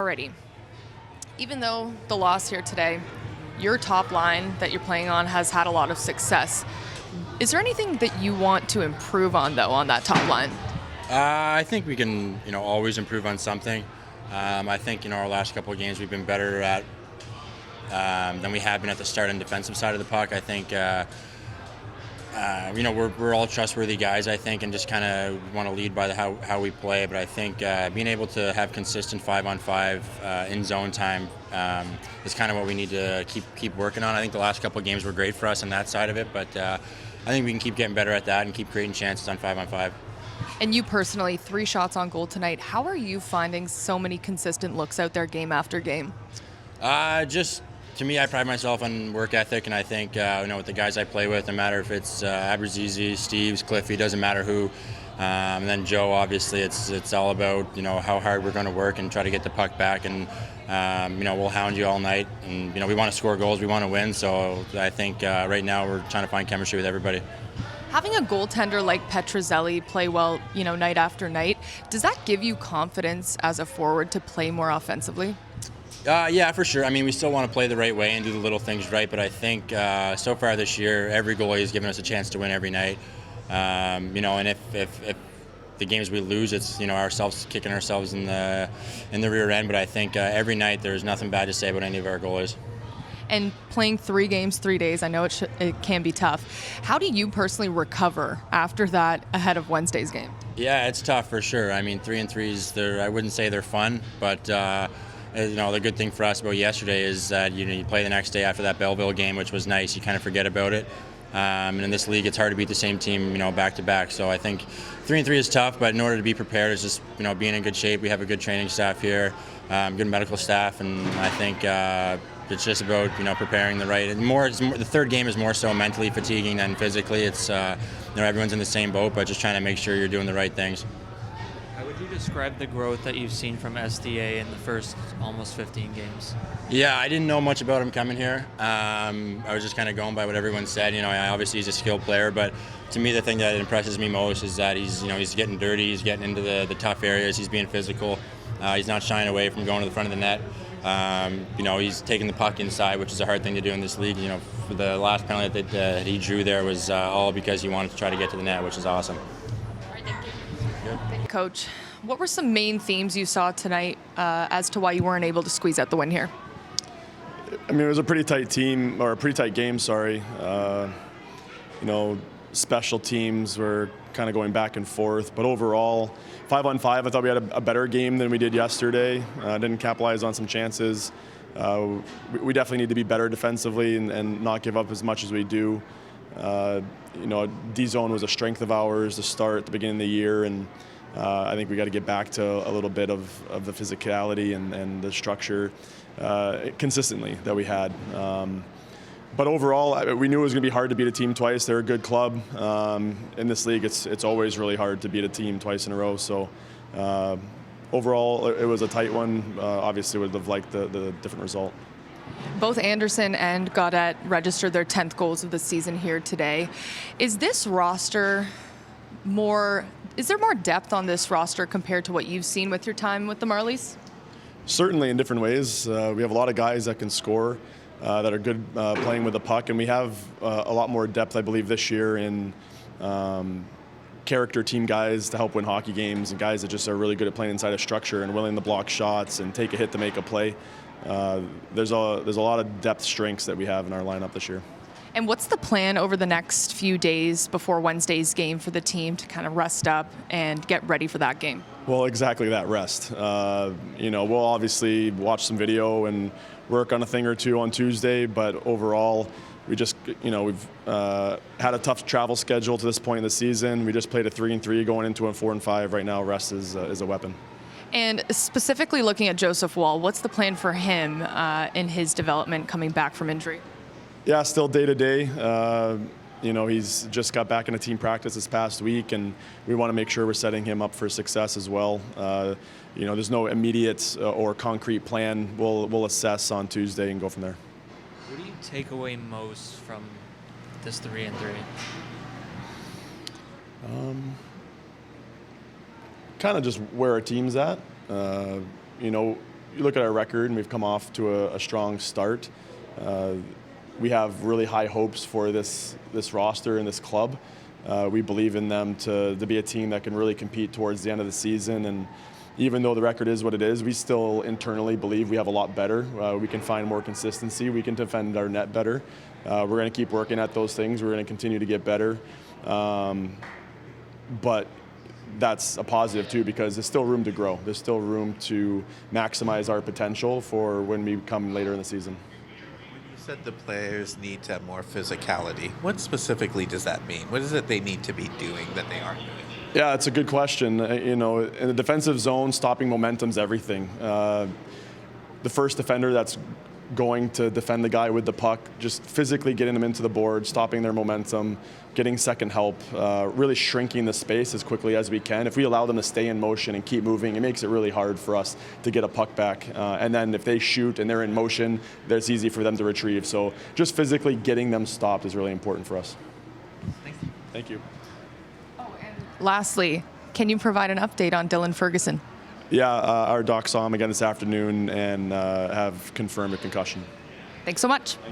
Alrighty. Even though the loss here today, your top line that you're playing on has had a lot of success. Is there anything that you want to improve on, though, on that top line? I think we can, always improve on something. I think, our last couple of games we've been better at than we have been at the start on the defensive side of the puck. I think, we're all trustworthy guys, I think, and just kind of want to lead by how we play. But I think being able to have consistent 5-on-5 in zone time is kind of what we need to keep working on. I think the last couple of games were great for us on that side of it, but I think we can keep getting better at that and keep creating chances on 5-on-5. And you personally, 3 shots on goal tonight. How are you finding so many consistent looks out there game after game? To me, I pride myself on work ethic, and I think, with the guys I play with, no matter if it's Abruzzese, Steves, Cliffy, doesn't matter who, and then Joe, obviously, it's all about, how hard we're going to work and try to get the puck back, and, we'll hound you all night, and, we want to score goals, we want to win, so I think right now we're trying to find chemistry with everybody. Having a goaltender like Petruzzelli play well, night after night, does that give you confidence as a forward to play more offensively? Yeah, for sure. I mean, we still want to play the right way and do the little things right, but I think so far this year, every goalie has given us a chance to win every night. And if the games we lose, it's ourselves kicking ourselves in the rear end. But I think every night there's nothing bad to say about any of our goalies. And playing 3 games, 3 days, I know it can be tough. How do you personally recover after that ahead of Wednesday's game? Yeah, it's tough for sure. I mean, 3-3s, I wouldn't say they're fun, but the good thing for us about yesterday is that you play the next day after that Belleville game, which was nice. You kind of forget about it. And in this league, it's hard to beat the same team, back to back. So I think 3-3 is tough, but in order to be prepared, it's just being in good shape. We have a good training staff here, good medical staff, and I think it's just about preparing the right. And the third game is more so mentally fatiguing than physically. It's everyone's in the same boat, but just trying to make sure you're doing the right things. How would you describe the growth that you've seen from SDA in the first almost 15 games? Yeah, I didn't know much about him coming here. I was just kind of going by what everyone said. Obviously he's a skilled player, but to me the thing that impresses me most is that he's getting dirty, he's getting into the tough areas, he's being physical, he's not shying away from going to the front of the net. He's taking the puck inside, which is a hard thing to do in this league. For the last penalty that he drew there was all because he wanted to try to get to the net, which is awesome. Coach, what were some main themes you saw tonight as to why you weren't able to squeeze out the win here? I mean, it was a pretty tight team, or a pretty tight game, sorry. Special teams were kind of going back and forth, but overall, 5-on-5, I thought we had a better game than we did yesterday. Didn't capitalize on some chances. We definitely need to be better defensively and not give up as much as we do. D-zone was a strength of ours to start at the beginning of the year, and I think we got to get back to a little bit of the physicality and the structure consistently that we had. But overall, we knew it was going to be hard to beat a team twice. They're a good club. In this league, it's always really hard to beat a team twice in a row. So overall, it was a tight one. Obviously, would have liked the different result. Both Anderson and Gaudette registered their 10th goals of the season here today. Is this roster is there more depth on this roster compared to what you've seen with your time with the Marlies? Certainly in different ways. We have a lot of guys that can score, that are good playing with the puck, and we have a lot more depth, I believe, this year in character team guys to help win hockey games, and guys that just are really good at playing inside a structure and willing to block shots and take a hit to make a play. There's a lot of depth strengths that we have in our lineup this year. And what's the plan over the next few days before Wednesday's game for the team to kind of rest up and get ready for that game? Well, exactly that, rest. We'll obviously watch some video and work on a thing or two on Tuesday, but overall, we've had a tough travel schedule to this point in the season. We just played a 3-3 going into a 4-5. Right now, rest is a weapon. And specifically looking at Joseph Woll, what's the plan for him in his development coming back from injury? Yeah, still day-to-day. He's just got back into team practice this past week, and we want to make sure we're setting him up for success as well. There's no immediate or concrete plan. We'll assess on Tuesday and go from there. What do you take away most from this 3-3? Kind of just where our team's at. you look at our record, and we've come off to a strong start. We have really high hopes for this roster and this club. We believe in them to be a team that can really compete towards the end of the season. And even though the record is what it is, we still internally believe we have a lot better. We can find more consistency. We can defend our net better. We're going to keep working at those things. We're going to continue to get better. But that's a positive too, because there's still room to grow. There's still room to maximize our potential for when we come later in the season. You said the players need to have more physicality. What specifically does that mean? What is it they need to be doing that they aren't doing? Yeah, it's a good question. In the defensive zone, stopping momentum's everything. The first defender that's going to defend the guy with the puck, just physically getting them into the board, stopping their momentum, getting second help, really shrinking the space as quickly as we can. If we allow them to stay in motion and keep moving, it makes it really hard for us to get a puck back. And then if they shoot and they're in motion, it's easy for them to retrieve. So just physically getting them stopped is really important for us. Thank you. Lastly, can you provide an update on Dylan Ferguson? Yeah, our doc saw him again this afternoon and have confirmed a concussion. Thanks so much.